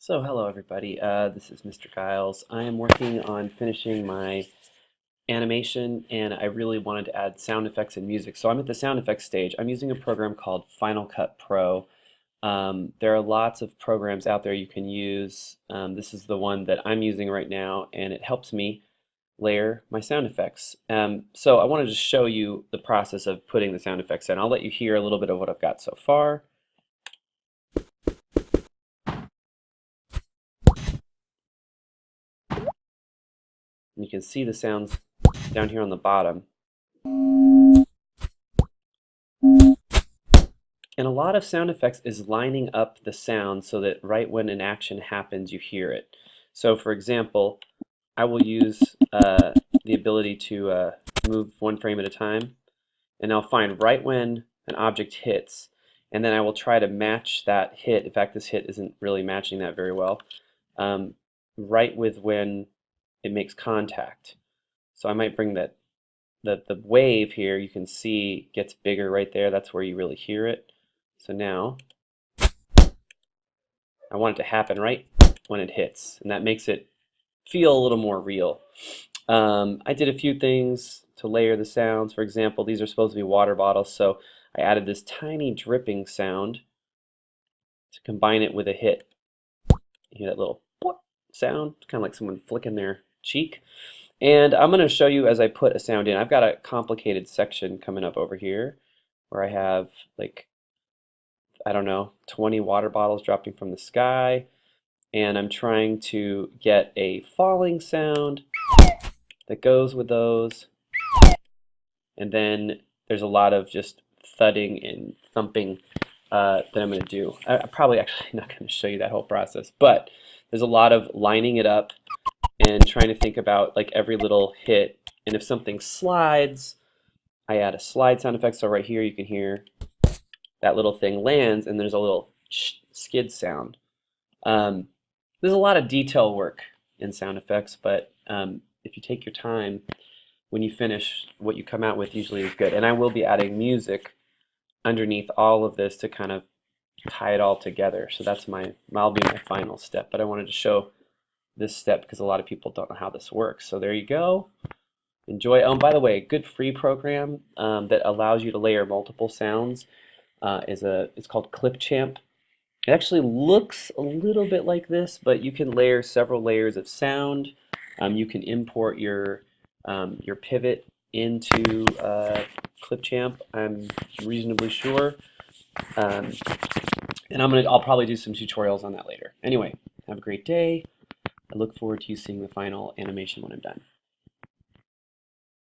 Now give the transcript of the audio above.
So hello everybody, this is Mr. Giles. I am working on finishing my animation and I really wanted to add sound effects and music. So I'm at the sound effects stage. I'm using a program called Final Cut Pro. There are lots of programs out there you can use. This is the one that I'm using right now and it helps me layer my sound effects. So I wanted to show you the process of putting the sound effects in. I'll let you hear a little bit of what I've got so far. And you can see the sounds down here on the bottom. And a lot of sound effects is lining up the sound so that right when an action happens, you hear it. So for example, I will use the ability to move one frame at a time, and I'll find right when an object hits, and then I will try to match that hit. In fact, this hit isn't really matching that very well, right with when it makes contact. So I might bring the wave here, you can see, gets bigger right there. That's where you really hear it. So now I want it to happen right when it hits, and that makes it feel a little more real. I did a few things to layer the sounds. For example, these are supposed to be water bottles, so I added this tiny dripping sound to combine it with a hit. You hear that little sound? It's kind of like someone flicking their cheek. And I'm going to show you as I put a sound in. I've got a complicated section coming up over here where I have, like, I don't know, 20 water bottles dropping from the sky, and I'm trying to get a falling sound that goes with those, and then there's a lot of just thudding and thumping that I'm going to do. I'm probably actually not going to show you that whole process, but there's a lot of lining it up and trying to think about like every little hit, and if something slides, I add a slide sound effect. So right here you can hear that little thing lands and there's a little skid sound. There's a lot of detail work in sound effects, but if you take your time, when you finish, what you come out with usually is good. And I will be adding music underneath all of this to kind of tie it all together. So that'll be my final step. But I wanted to show this step because a lot of people don't know how this works. So there you go. Enjoy. Oh, and by the way, a good free program that allows you to layer multiple sounds it's called Clipchamp. It actually looks a little bit like this, but you can layer several layers of sound. You can import your pivot into Clipchamp, I'm reasonably sure. And I'll probably do some tutorials on that later. Anyway, have a great day. I look forward to you seeing the final animation when I'm done.